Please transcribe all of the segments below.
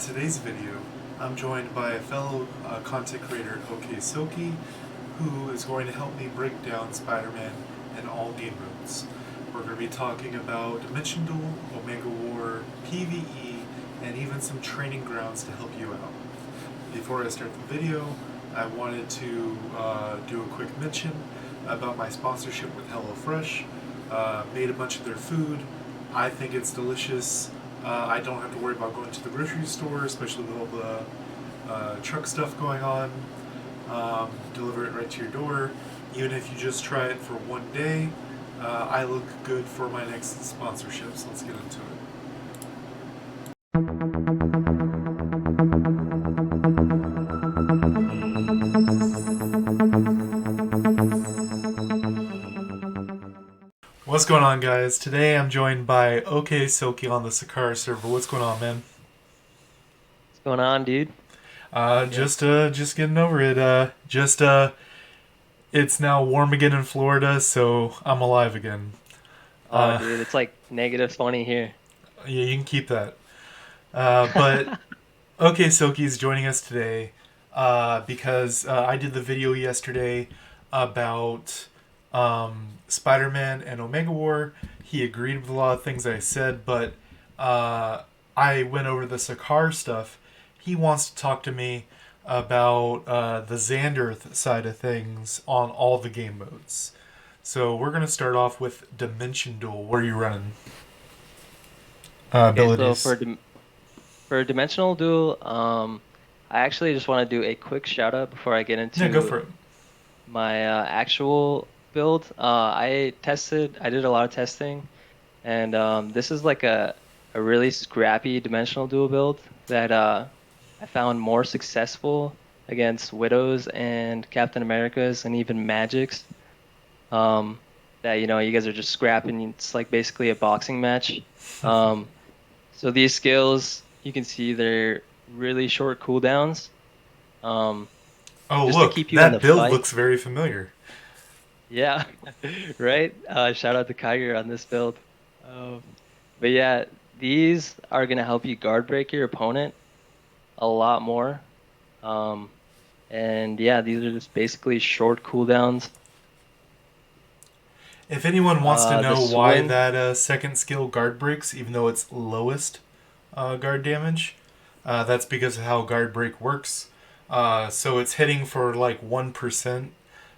today's video, I'm joined by a fellow content creator, OKSILKEY, who is going to help me break down Spider-Man in all game modes. We're going to be talking about Dimension Duel, Omega War, PvE, and even some training grounds to help you out. Before I start the video, I wanted to do a quick mention about my sponsorship with HelloFresh. Made a bunch of their food. I think it's delicious. I don't have to worry about going to the grocery store, especially with all the truck stuff going on. Deliver it right to your door. Even if you just try it for one day, I look good for my next sponsorships. Let's get into it. What's going on, guys? Today I'm joined by OKSILKEY on the Kigerr server. What's going on, man? What's going on, dude? Just getting over it. It's now warm again in Florida, so I'm alive again. Oh, Uh, dude, it's like -20 here. yeah, you can keep that. But OKSILKEY's joining us today because I did the video yesterday about Spider-Man and Omega War. He agreed with a lot of things I said, but I went over the Kigerr stuff. He wants to talk to me about the Xandearth side of things on all the game modes. So we're going to start off with Dimension Duel. What are you running? Okay, so Abilities. for Dimensional Duel, I actually just want to do a quick shout out before I get Yeah, go into for it. my actual build. I did a lot of testing, and this is like a really scrappy Dimensional Duel build that I found more successful against Widows and Captain Americas and even Magics. Um, that you guys are just scrapping. It's like basically a boxing match. Um, so these skills, you can see they're really short cooldowns. Um, Oh, just to look, keep you in that the build fight. looks very familiar. Yeah, right. Shout out to Kigerr on this build. Um, but yeah, these are gonna help you guard break your opponent a lot more. Um, and yeah, these are just basically short cooldowns. If anyone wants to The know why swing. that second skill guard breaks, even though it's lowest guard damage, that's because of how guard break works. So it's hitting for like 1%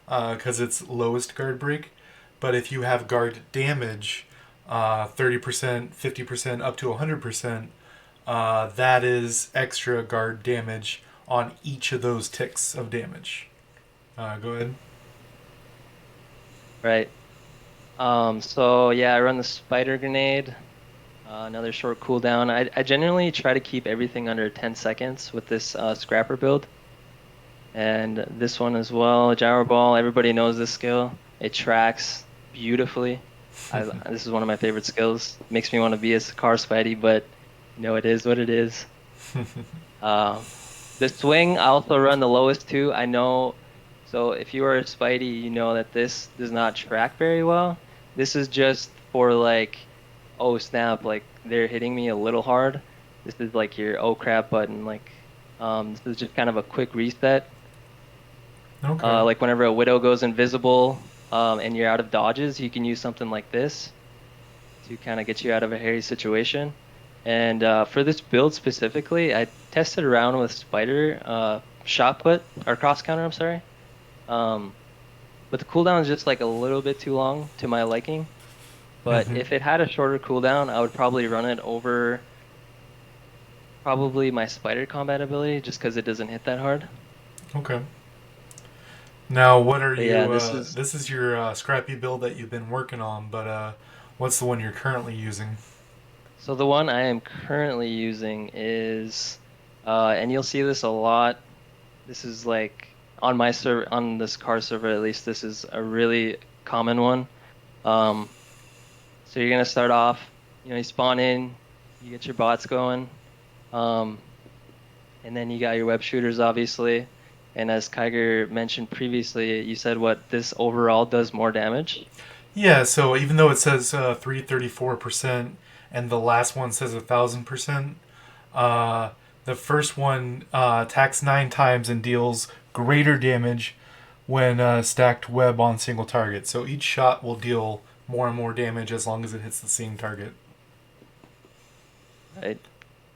because it's lowest guard break. But if you have guard damage, 30%, 50%, up to 100%, that is extra guard damage on each of those ticks of damage. Go ahead. Right. So yeah, I run the spider grenade, another short cooldown. I generally try to keep everything under 10 seconds with this scrapper build. And this one as well, gyro ball, everybody knows this skill. It tracks beautifully. This is one of my favorite skills. Makes me want to be a car Spidey, but it is what it is. Um, the swing, I also run the lowest too. I know, so if you are a Spidey, you know that this does not track very well. This is just for like, oh snap, like they're hitting me a little hard. This is like your oh crap button. Like, this is just kind of a quick reset. Okay. Like whenever a Widow goes invisible, and you're out of dodges, you can use something like this to kind of get you out of a hairy situation. And for this build specifically, I tested around with Spider shot put or cross counter, I'm sorry. Um, but the cooldown is just like a little bit too long to my liking. But Mm-hmm. if it had a shorter cooldown, I would probably run it over probably my Spider combat ability just because it doesn't hit that hard. Okay. Now, what are But yeah, you? this is This is your scrappy build that you've been working on, but what's the one you're currently using? so the one I am currently using is and you'll see this a lot. This is like on my server, on this car server at least, this is a really common one. Um, so you're gonna start off, you spawn in, you get your bots going, um, and then you got your web shooters obviously. And as Kigerr mentioned previously, you said what this overall does more damage. Yeah. So even though it says 334% and the last one says 1,000%, uh, The first one attacks 9 times and deals greater damage when stacked web on single target. So each shot will deal more and more damage as long as it hits the same target. Right.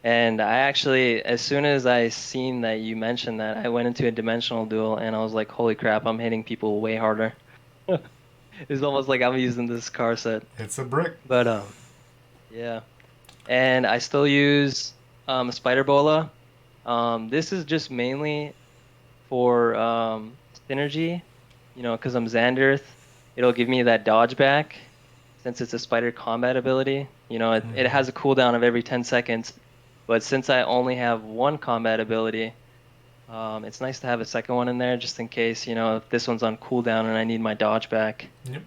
And I actually, as soon as I seen that you mentioned that, I went into a dimensional duel and I was like, holy crap, I'm hitting people way harder. It's almost like I'm using this car set. It's a brick. But yeah. And I still use Spider Bola. This is just mainly for synergy, because I'm Xandearth. It'll give me that dodge back since it's a spider combat ability. It Mm-hmm. has a cooldown of every 10 seconds, but since I only have one combat ability, it's nice to have a second one in there just in case, if this one's on cooldown and I need my dodge back. Yep.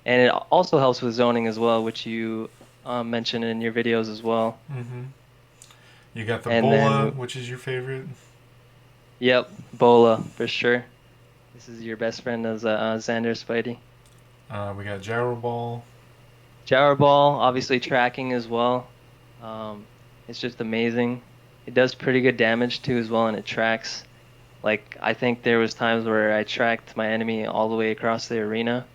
And it also helps with zoning as well, which you mentioned in your videos as well. Mm-hmm. You got the And Bola, then, which is your favorite. yep, Bola for sure. This is your best friend as Xander Spidey. We got Gyro Ball. Shower Ball, obviously tracking as well. It's just amazing. It does pretty good damage too as well, and it tracks. Like I think there was times where I tracked my enemy all the way across the arena.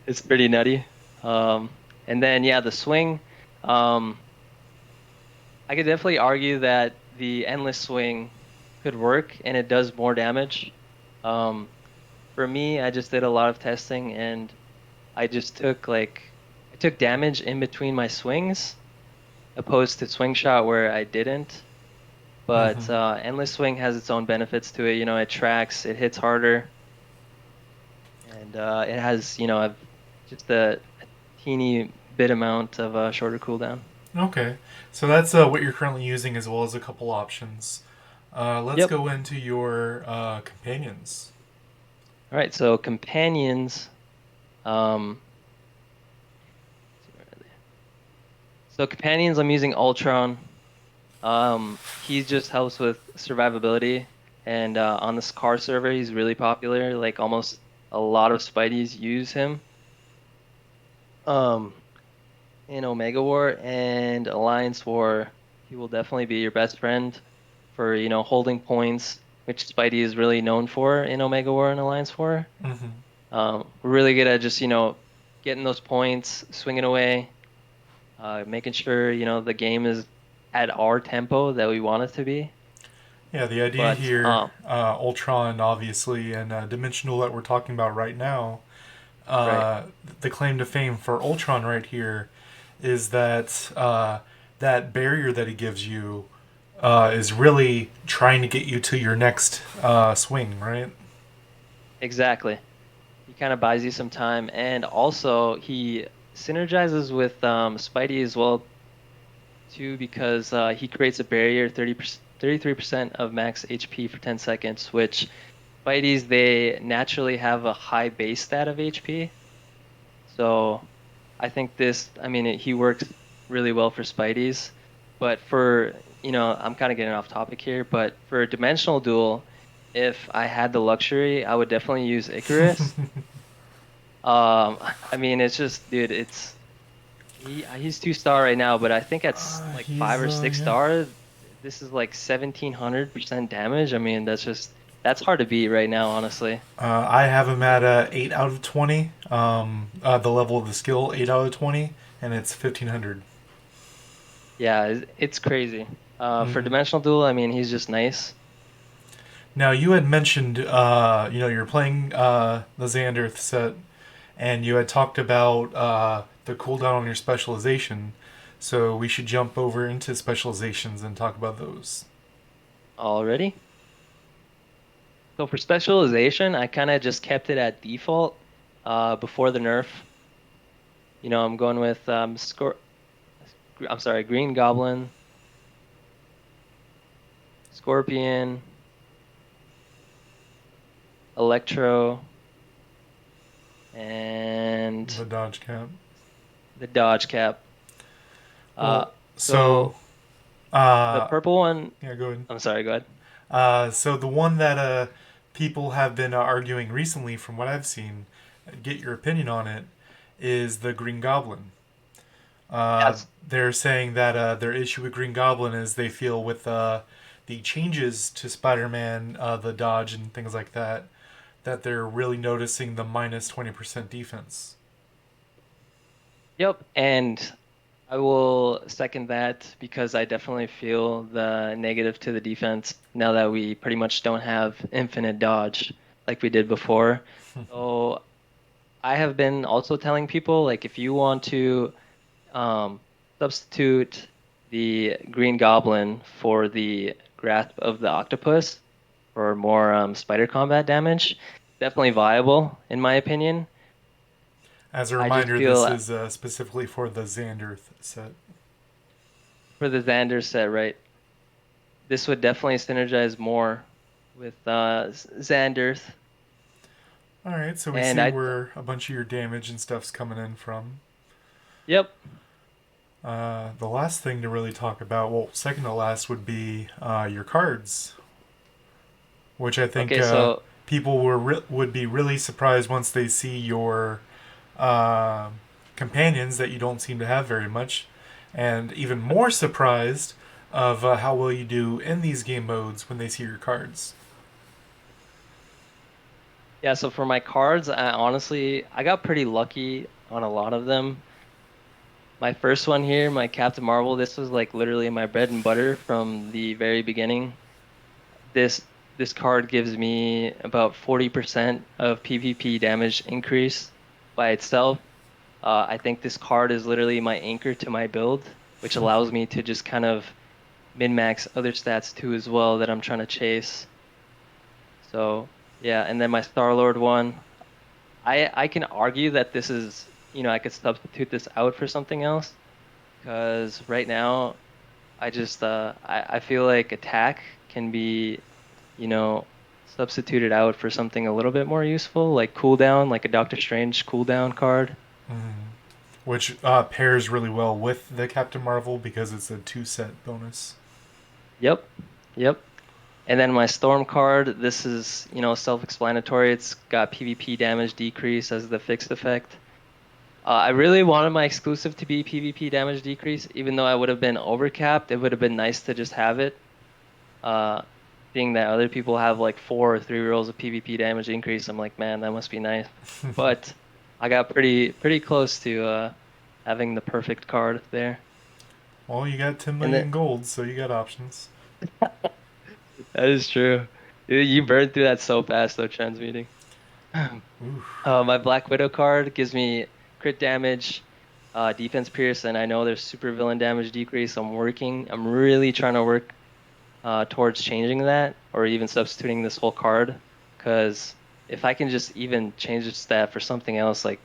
It's pretty nutty. Um, and then yeah, the swing. Um, I could definitely argue that the endless swing could work, and it does more damage. Um, for me, I just did a lot of testing, and I just took I took damage in between my swings, opposed to swing shot where I didn't. Mm-hmm. But endless swing has its own benefits to it. It tracks, it hits harder, and it has just a teeny bit amount of shorter cooldown. Okay, so that's what you're currently using, as well as a couple options. Let's Yep. go into your companions. All right. So companions. Um, so companions, I'm using Ultron. He just helps with survivability, and on this car server, he's really popular. Like almost a lot of Spideys use him. Um, in Omega War and Alliance War, he will definitely be your best friend for, holding points, which Spidey is really known for in Omega War and Alliance War. Mm-hmm. We're really good at just, getting those points, swinging away, making sure, the game is at our tempo that we want it to be. Yeah, the idea But here, Ultron, obviously, and Dimensional that we're talking about right now, right, uh, the claim to fame for Ultron right here is that that barrier that he gives you is really trying to get you to your next swing, right? exactly. He kind of buys you some time, and also he synergizes with Spidey as well too because he creates a barrier 33% of max HP for 10 seconds, which Spideys they naturally have a high base stat of HP. So I think I mean, he works really well for Spideys, but I'm kind of getting off topic here, but for a dimensional duel, if I had the luxury, I would definitely use Icarus. I mean, it's just, dude, he's 2 star right now, but I think at like five He's or six yeah. star, this is like 1700% damage. I mean, that's hard to beat right now, honestly. I have him at 8 out of 20. The level of the skill 8 out of 20, and it's 1500. Yeah, it's crazy. For Mm-hmm. dimensional duel, I mean, he's just nice. Now you had mentioned, you're playing the Xandearth set, and you had talked about the cooldown on your specialization. So we should jump over into specializations and talk about those. Already. So for specialization, I kind of just kept it at default before the nerf. I'm going with I'm sorry, Green Goblin, Scorpion, Electro, and The dodge cap. the Dodge Cap. Uh, Well, so so the uh, purple one, yeah, go ahead. I'm sorry, go ahead. So the one that people have been arguing recently, from what I've seen, get your opinion on it, is the Green Goblin. That's They're saying that their issue with Green Goblin is they feel with the changes to Spider-Man, the dodge and things like that, that they're really noticing the minus 20% defense. Yep, and I will second that because I definitely feel the negative to the defense now that we pretty much don't have infinite dodge like we did before. So I have been also telling people like if you want to um, substitute the Green Goblin for the Grasp of the Octopus for more spider combat damage, definitely viable in my opinion. As a I just reminder, this feel is specifically for the Xandearth set. for the Xander set, right? This would definitely synergize more with Xandearth. All right, so we And see I, where a bunch of your damage and stuff's coming in from. yep. The last thing to really talk about, well, second to last, would be your cards, which I think Okay, so people would be really surprised once they see your uh, companions that you don't seem to have very much, and even more surprised of how well you do in these game modes when they see your cards. yeah, so for my cards, I got pretty lucky on a lot of them. My first one here, my Captain Marvel, this was like literally my bread and butter from the very beginning. This this card gives me about 40% of PvP damage increase by itself. I think this card is literally my anchor to my build, which allows me to just kind of min-max other stats too as well that I'm trying to chase. So yeah, and then my Star-Lord one, I can argue that this is, I could substitute this out for something else because right now I feel like attack can be, you know, substituted out for something a little bit more useful, like cooldown, like a Doctor Strange cooldown card. Which pairs really well with the Captain Marvel because it's a two set bonus. Yep. Yep. And then my Storm card, this is, self-explanatory. It's got PvP damage decrease as the fixed effect. I really wanted my exclusive to be PvP damage decrease, even though I would have been overcapped. It would have been nice to just have it. Uh, Seeing that other people have like 4 or 3 rolls of PvP damage increase, I'm like, man, that must be nice. But I got pretty close to having the perfect card there. Well, you got 10 And then million gold, so you got options. that is true. You burned through that so fast though, transmuting. Ooh. My Black Widow card gives me crit damage, defense pierce, and I know there's super villain damage decrease. I'm really trying to work towards changing that or even substituting this whole card. Because if I can just even change the stat for something else like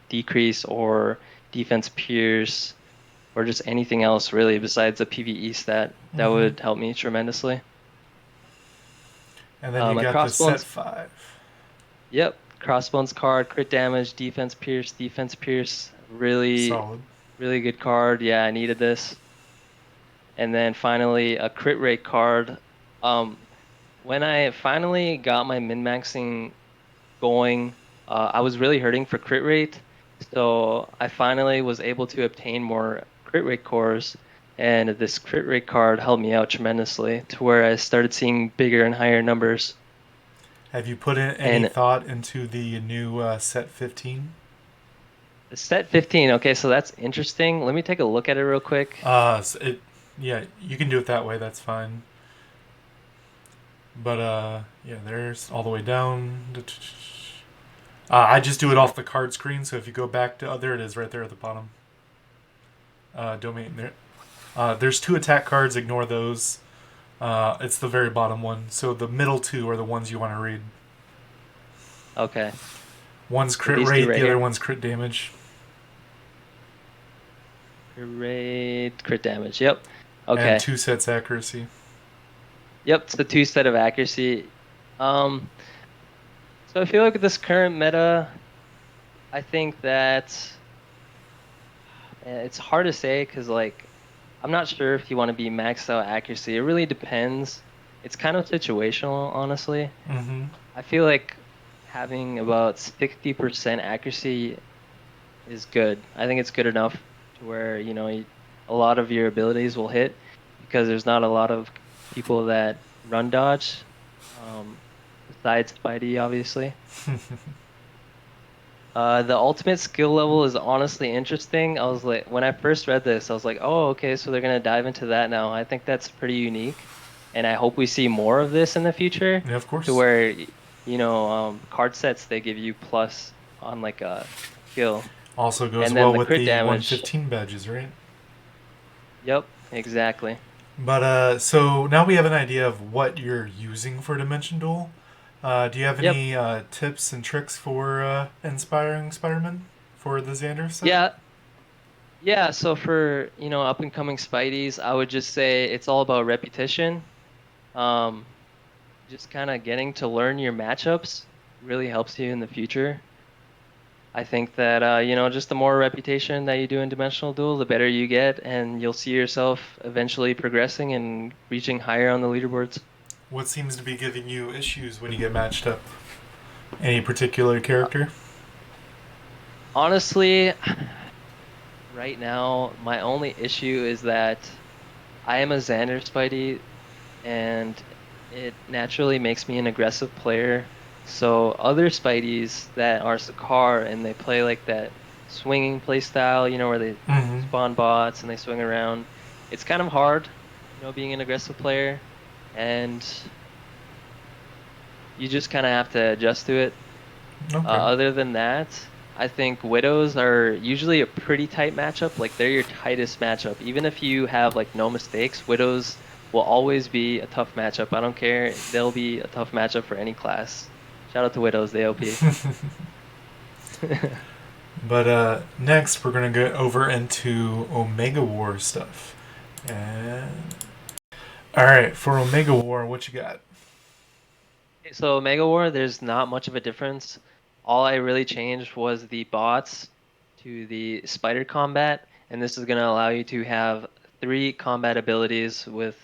decrease or defense pierce or just anything else really besides a PvE stat, that Mm-hmm. would help me tremendously. And then you My got the set crossbones, 5. yep, crossbones card, crit damage, defense pierce, really, Solid. really good card. Yeah, I needed this. And then finally a crit rate card. Um, when I finally got my min-maxing going, I was really hurting for crit rate. So I finally was able to obtain more crit rate cores, and this crit rate card helped me out tremendously to where I started seeing bigger and higher numbers. Have you put in any And thought into the new set 15? set 15, okay, so that's interesting. Let me take a look at it real quick. Yeah, you can do it that way. That's fine. But yeah, there's all the way down. I just do it off the card screen. So if you go back to, there it is, right there at the bottom. Domain there. There's two attack cards. Ignore those. It's the very bottom one. So the middle two are the ones you want to read. Okay, One's so crit these two rate, right the other here. one's crit damage, Crit rate, crit damage. Yep. and Okay. two sets accuracy. Yep, it's the two set of accuracy. Um, so I feel like with this current meta, I think that it's hard to say because like I'm not sure if you want to be maxed out accuracy. It really depends. It's kind of situational, honestly. Mm-hmm. I feel like having about 60% accuracy is good. I think it's good enough to where, a lot of your abilities will hit because there's not a lot of people that run dodge, um, besides Spidey, obviously. The ultimate skill level is honestly interesting. I was like, when I first read this, I was like, oh, okay, so they're gonna dive into that now. I think that's pretty unique, and I hope we see more of this in the future, Yeah, of to course. where, card sets they give you plus on like a skill, Also goes and then well the with crit the damage. 115 badges, right? Yep, exactly. But so now we have an idea of what you're using for Dimension Duel. Do you have Yep. any tips and tricks for inspiring Spider-Man for the Xandearth set? Yeah, yeah. So for, up and coming Spideys, I would just say it's all about repetition. Um, just kind of getting to learn your matchups really helps you in the future. I think that just the more reputation that you do in Dimensional Duel, the better you get, and you'll see yourself eventually progressing and reaching higher on the leaderboards. What seems to be giving you issues when you get matched up? Any particular Uh, character? Honestly, right now, my only issue is that I am a Xander Spidey, and it naturally makes me an aggressive player. So other Spideys that are Sakar and they play like that swinging play style, where they Mm-hmm. spawn bots and they swing around. It's kind of hard, being an aggressive player, and you just kind of have to adjust to it. Okay. Other than that, I think Widows are usually a pretty tight matchup. Like they're your tightest matchup. Even if you have like no mistakes, Widows will always be a tough matchup. I don't care. They'll be a tough matchup for any class. Shout out to Widows, they OP. But next, we're gonna get over into Omega War stuff. And all right, for Omega War, what you got? So Mega War, there's not much of a difference. All I really changed was the bots to the spider combat, and this is going to allow you to have three combat abilities with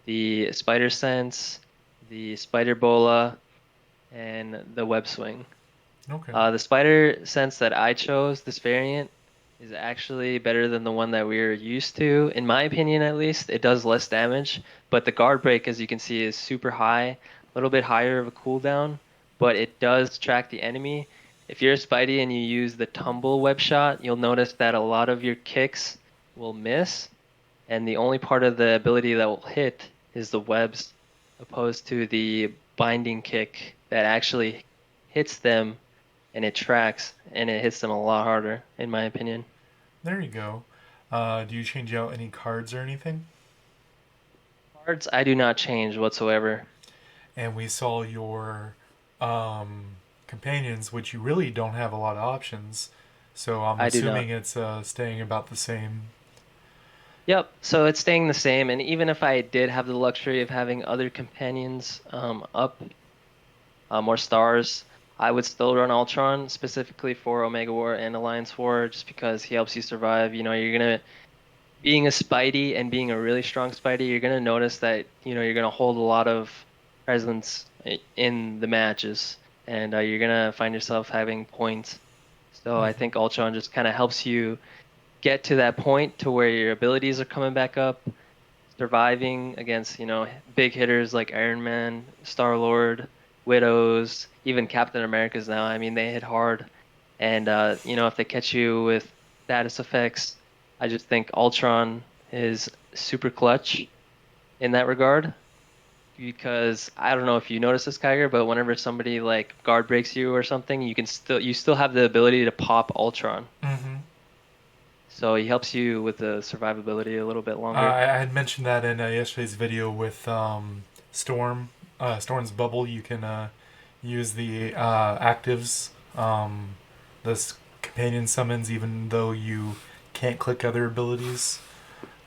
the spider sense, the spider bola, and the web swing. Okay. The spider sense that I chose, this variant, is actually better than the one that we're used to, in my opinion at least. It does less damage, but the guard break, as you can see, is super high, a little bit higher of a cooldown, but it does track the enemy. If you're a Spidey and you use the tumble web shot, you'll notice that a lot of your kicks will miss, and the only part of the ability that will hit is the webs, opposed to the binding kick that actually hits them and it tracks and it hits them a lot harder, in my opinion. There you go. Do you change out any cards or anything? Cards, I do not change whatsoever. And we saw your companions, which you really don't have a lot of options. So I'm I do assuming not. it's staying about the same. Yep, so it's staying the same. And even if I did have the luxury of having other companions up more stars, I would still run Ultron specifically for Omega War and Alliance War just because he helps you survive. You're gonna being a Spidey and being a really strong Spidey, you're gonna notice that you're gonna hold a lot of presence in the matches, and you're gonna find yourself having points. So I think Mm-hmm. Ultron just kind of helps you get to that point to where your abilities are coming back up, surviving against big hitters like Iron Man, Star-Lord, Widows, even Captain America's now. I mean, they hit hard, and if they catch you with status effects, I just think Ultron is super clutch in that regard. Because I don't know if you notice this, Kiger, but whenever somebody like guard breaks you or something, you still have the ability to pop Ultron. Mm-hmm. So he helps you with the survivability a little bit longer. I had mentioned that in yesterday's video with Storm. Storm's bubble. You can use the actives, the companion summons, even though you can't click other abilities.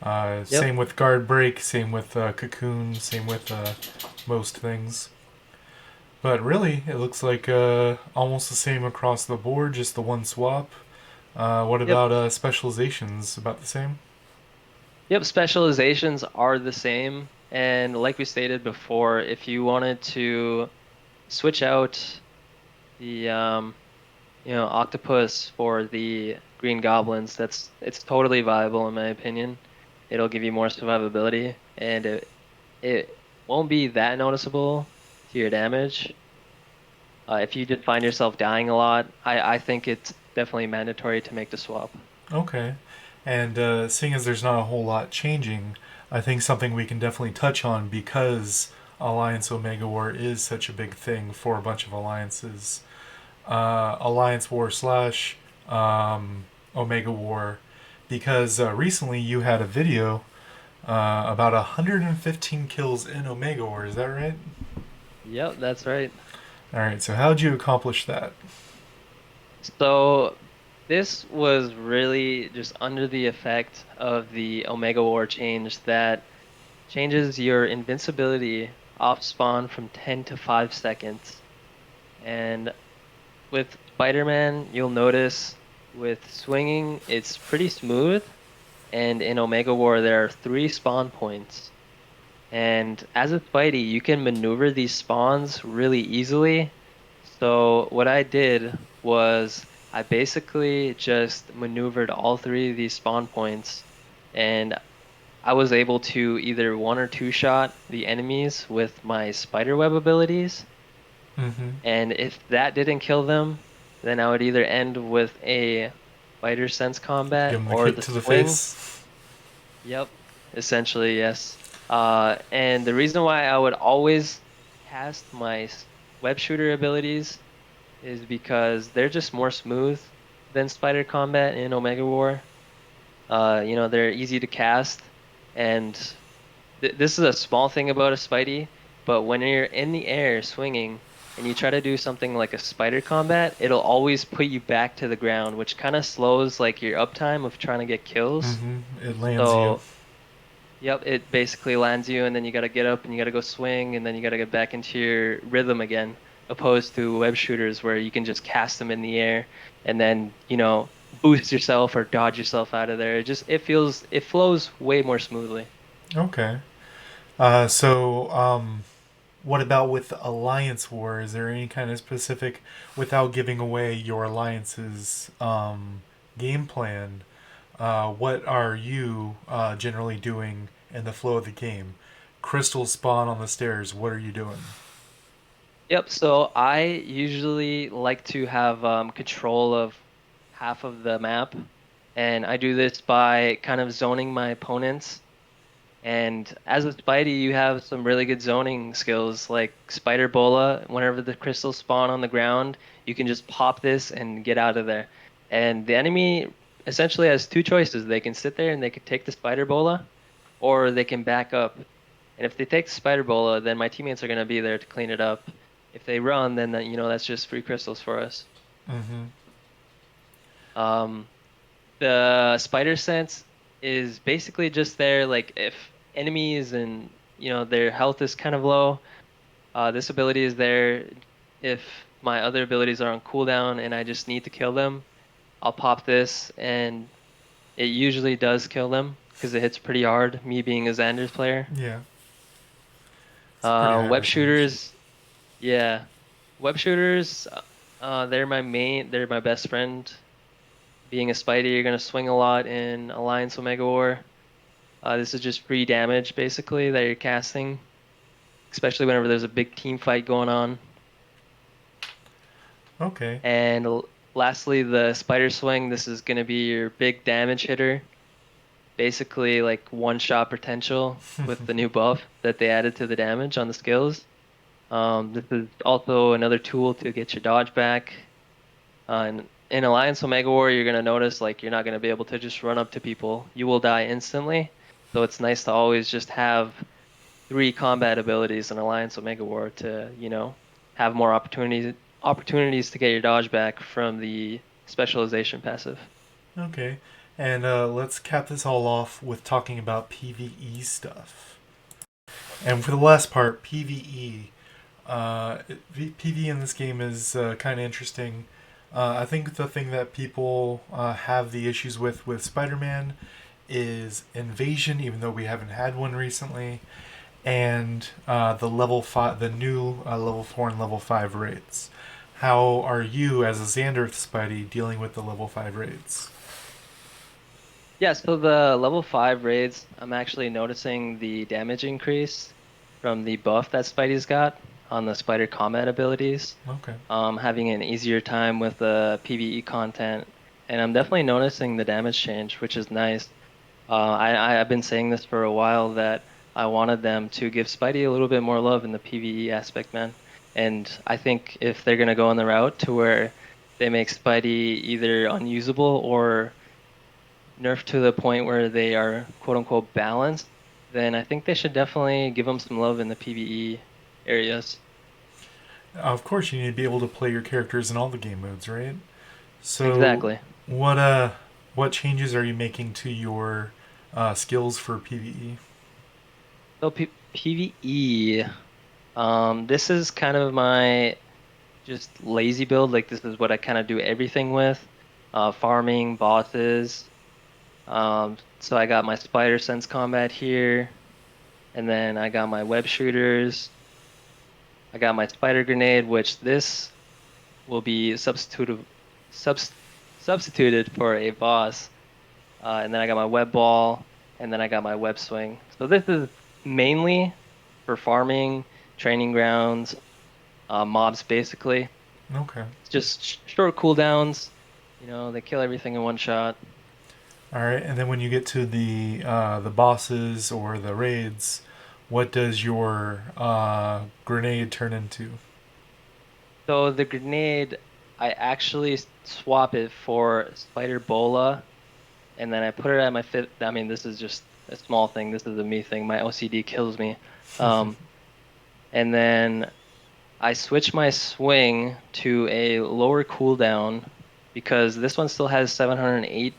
Yep. Same with guard break. Same with cocoon. Same with most things. But really, it looks like almost the same across the board. Just the one swap. What Yep. about specializations? About the same. Yep, specializations are the same. And like we stated before, if you wanted to switch out the octopus for the green goblins. It's totally viable in my opinion. It'll give you more survivability, and it won't be that noticeable to your damage. If you just find yourself dying a lot, I think it's definitely mandatory to make the swap. Okay. And seeing as there's not a whole lot changing, I think something we can definitely touch on because Alliance Omega War is such a big thing for a bunch of alliances. Alliance War slash Omega War, because recently you had a video about 115 kills in Omega War. Is that right? Yep, that's right. All right. So how'd you accomplish that? So this was really just under the effect of the Omega War change that changes your invincibility off spawn from 10 to 5 seconds. And with Spider-Man, you'll notice with swinging, it's pretty smooth. And in Omega War, there are 3 spawn points. And as a Spidey, you can maneuver these spawns really easily. So what I did was I basically just maneuvered all 3 of these spawn points, and I was able to either one or two shot the enemies with my spider web abilities. Mm-hmm. And if that didn't kill them, then I would either end with a spider sense combat Give him the or kick the to the swing. face. Yep, essentially, yes. And the reason why I would always cast my web shooter abilities is because they're just more smooth than spider combat in Omega War. They're easy to cast, and this is a small thing about a Spidey, but when you're in the air swinging and you try to do something like a spider combat, it'll always put you back to the ground, which kind of slows like your uptime of trying to get kills. Mm-hmm. It lands you. So yep, it basically lands you, and then you got to get up and you got to go swing, and then you got to get back into your rhythm again, opposed to web shooters where you can just cast them in the air and then, boost yourself or dodge yourself out of there. It flows way more smoothly. Okay. What about with Alliance War? Is there any kind of specific, without giving away your alliance's game plan? What are you generally doing in the flow of the game? Crystal spawn on the stairs. What are you doing? Yep, so I usually like to have control of half of the map, and I do this by kind of zoning my opponents. And as a Spidey, you have some really good zoning skills like Spider Bola. Whenever the crystals spawn on the ground, you can just pop this and get out of there. And the enemy essentially has 2 choices. They can sit there and they can take the Spider Bola, or they can back up. And if they take the Spider Bola, then my teammates are going to be there to clean it up. If they run, then that's just free crystals for us. Mm-hmm. Um, the spider sense is basically just there, like if enemies and their health is kind of low, this ability is there. If my other abilities are on cooldown and I just need to kill them, I'll pop this, and it usually does kill them because it hits pretty hard. Me being a Xandearth player, Yeah, it's a pretty high web percentage. shooters, yeah, web shooters. They're my best friend. Being a Spidey, you're gonna swing a lot in Alliance Omega War. This is just free damage basically that you're casting, especially whenever there's a big team fight going on. Okay. And lastly, the Spider Swing. This is gonna be your big damage hitter, basically like one shot potential with the new buff that they added to the damage on the skills. This is also another tool to get your dodge back. And in Alliance Omega War, you're gonna notice like you're not gonna be able to just run up to people. You will die instantly. So it's nice to always just have 3 combat abilities in Alliance Omega War to, have more opportunities to get your dodge back from the specialization passive. Okay. And let's cap this all off with talking about PvE stuff. And for the last part, PvE. PvE in this game is kind of interesting. I think the thing that people have the issues with Spider-Man is invasion, even though we haven't had one recently, and the level 5, the new level 4 and level 5 raids. how are you as a Xandearth Spidey dealing with the level 5 raids? Yeah, so the level 5 raids, I'm actually noticing the damage increase from the buff that Spidey's got on the spider combat abilities. Okay. Having an easier time with the PvE content, and I'm definitely noticing the damage change, which is nice. I've been saying this for a while that I wanted them to give Spidey a little bit more love in the PvE aspect, man. And I think if they're gonna go on the route to where they make Spidey either unusable or nerfed to the point where they are quote unquote balanced, then I think they should definitely give them some love in the PvE areas. Of course, you need to be able to play your characters in all the game modes, right? So, Exactly. what uh, what changes are you making to your skills for PVE? So PvE, this is kind of my just lazy build. Like this is what I kind of do everything with. Farming, bosses. So I got my spider sense combat here, and then I got my web shooters. I got my spider grenade, which this will be subs substituted for a boss. And then I got my web ball, and then I got my web swing. So this is mainly for farming, training grounds, mobs basically. Okay. It's just short cooldowns. They kill everything in one shot. All right, and then when you get to the bosses or the raids, what does your grenade turn into? So the grenade, I actually swap it for Spider Bola, and then I put it at my fifth. I mean, this is just a small thing. This is a me thing. My OCD kills me. Um, and then I switch my swing to a lower cooldown because this one still has 708%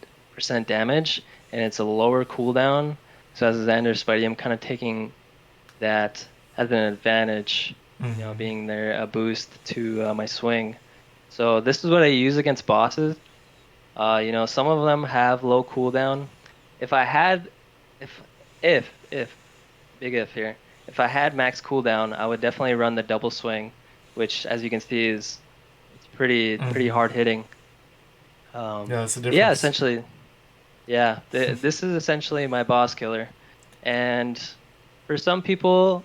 damage and it's a lower cooldown. So as a Xander Spidey, I'm kind of taking that as an advantage, Mm-hmm. being there a boost to my swing. So this is what I use against bosses. Some of them have low cooldown. If I had, if big if here. If I had max cooldown, I would definitely run the double swing, which, as you can see, it's pretty Mm-hmm. hard hitting. Yeah, that's the But yeah, difference. essentially, yeah, this is essentially my boss killer. And for some people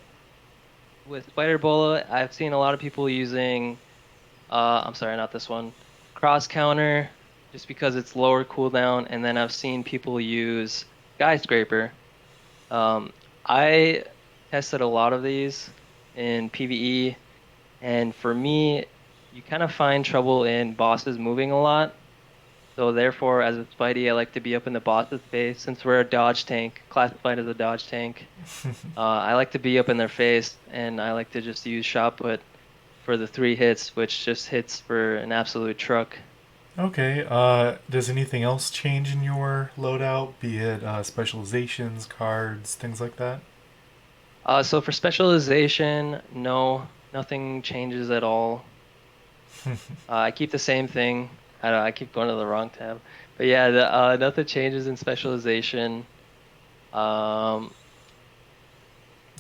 with Spider Bola, I've seen a lot of people using, I'm sorry, not this one, cross counter, just because it's lower cooldown. And then I've seen people use skyscraper. Um, I tested a lot of these in PvE, and for me, you kind of find trouble in bosses moving a lot. So therefore, as a Spidey, I like to be up in the boss's face since we're a dodge tank, classified as a dodge tank. I like to be up in their face, and I like to just use shot put for the 3 hits, which just hits for an absolute truck. Okay. Does anything else change in your loadout? Be it specializations, cards, things like that. So for specialization, no, nothing changes at all. I keep the same thing. I don't know, I keep going to the wrong tab. But yeah, nothing changes in specialization. Um,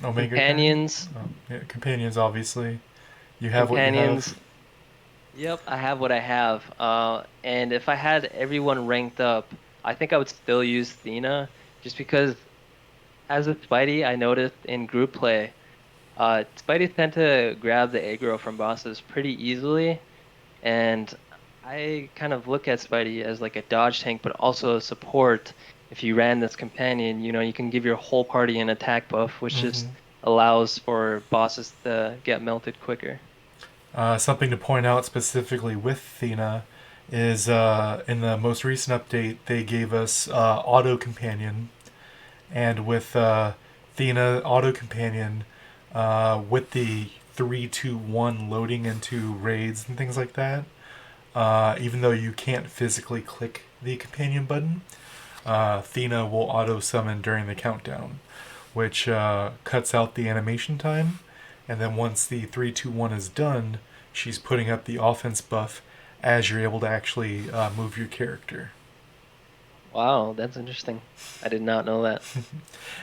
Omega card. companions, Oh, yeah, companions. Obviously, you have what you have. companions. Yep, I have what I have. And if I had everyone ranked up, I think I would still use Thena, just because as a Spidey, I noticed in group play, Spidey tend to grab the aggro from bosses pretty easily. And I kind of look at Spidey as like a dodge tank, but also a support. If you ran this companion, you can give your whole party an attack buff, which Mm-hmm. just allows for bosses to get melted quicker. Something to point out specifically with Thena is in the most recent update they gave us auto companion, and with Thena auto companion, with the 3-2-1 loading into raids and things like that. Even though you can't physically click the companion button, Thena will auto summon during the countdown, which cuts out the animation time. And then once the 3-2-1 is done, she's putting up the offense buff as you're able to actually move your character. Wow, that's interesting. I did not know that.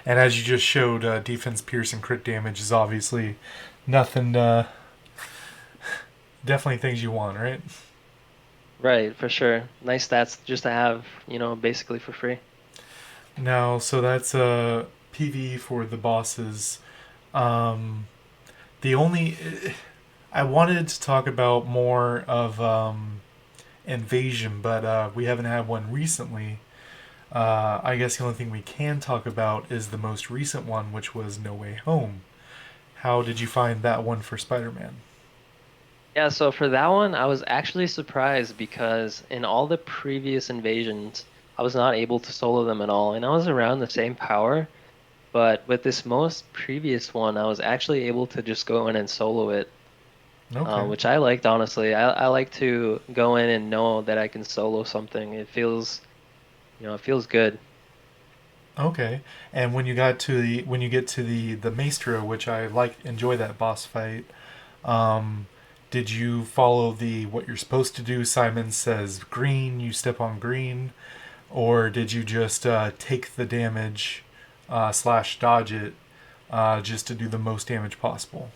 And as you just showed, defense, pierce, and crit damage is obviously nothing definitely things you want, right? Right, for sure. Nice stats just to have, basically for free. Now, so that's PV for the bosses. Um, the only I wanted to talk about more of invasion, but we haven't had one recently. I guess the only thing we can talk about is the most recent one, which was No Way Home. How did you find that one for Spider-Man? Yeah, so for that one, I was actually surprised because in all the previous invasions, I was not able to solo them at all, and I was around the same power. But with this most previous one, I was actually able to just go in and solo it, Okay. which I liked, honestly. I like to go in and know that I can solo something. It feels good. Okay. And when you get to the Maestro, which I like enjoy that boss fight, um did you follow the what you're supposed to do? Simon says green, you step on green, or did you just take the damage slash dodge it just to do the most damage possible?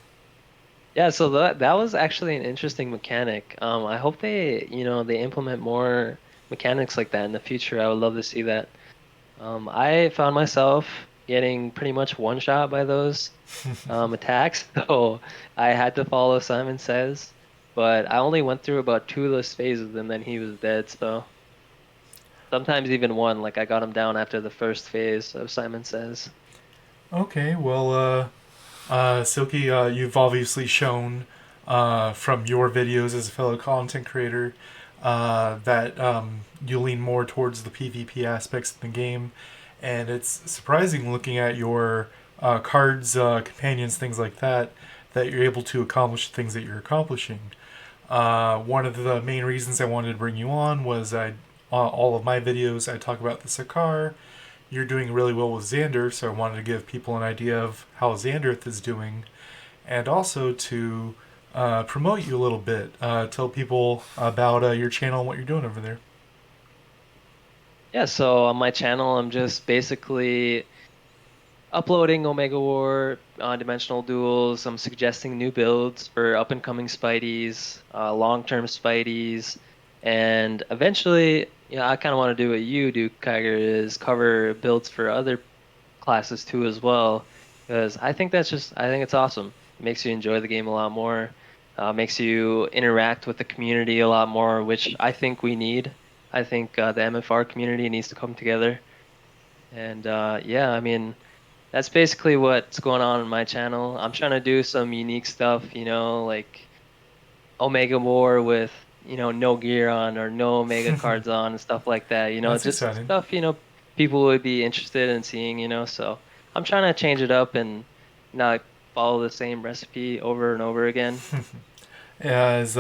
Yeah, so that was actually an interesting mechanic. I hope they implement more mechanics like that in the future. I would love to see that. I found myself getting pretty much one shot by those attacks, so I had to follow Simon Says, but I only went through about two of those phases and then he was dead, so sometimes even one, like I got him down after the first phase of Simon Says. Okay, well, Silky, you've obviously shown from your videos as a fellow content creator that you lean more towards the PvP aspects of the game, and it's surprising looking at your cards, companions, things like that, that you're able to accomplish things that you're accomplishing. One of the main reasons I wanted to bring you on was all of my videos I talk about the Sakar. You're doing really well with Xandearth, so I wanted to give people an idea of how Xandearth is doing, and also to promote you a little bit. Tell people about your channel and what you're doing over there. Yeah, so on my channel, I'm just basically uploading Omega War, dimensional duels. I'm suggesting new builds for up and coming Spideys, long-term Spideys, and eventually, I kind of want to do what you do, Kigerr, is cover builds for other classes too as well, because I think it's awesome. It makes you enjoy the game a lot more, makes you interact with the community a lot more, which I think we need. I think the MFR community needs to come together, and yeah, I mean. That's basically what's going on my channel. I'm trying to do some unique stuff, like Omega War with, no gear on or no Omega cards on and stuff like that. That's Just exciting. stuff, people would be interested in seeing, So I'm trying to change it up and not follow the same recipe over and over again. As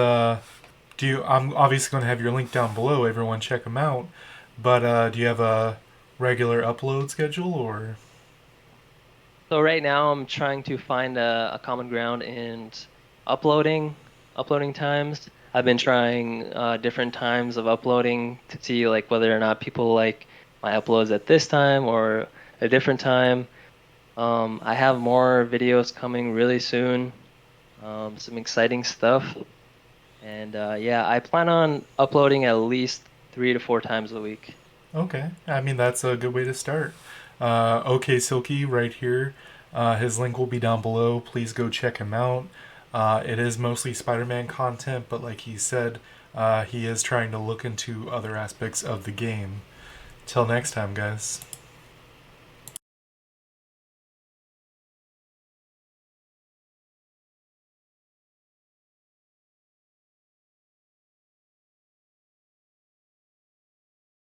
do you? I'm obviously going to have your link down below. Everyone, check them out. But do you have a regular upload schedule or? So right now I'm trying to find a common ground in uploading uploading times. I've been trying different times of uploading to see like whether or not people like my uploads at this time or a different time. I have more videos coming really soon. Some exciting stuff. And yeah, I plan on uploading at least 3 to 4 times a week. Okay, I mean that's a good way to start. OKSILKEY right here. His link will be down below. Please go check him out. It is mostly Spider-Man content, but like he said, he is trying to look into other aspects of the game. Till next time, guys.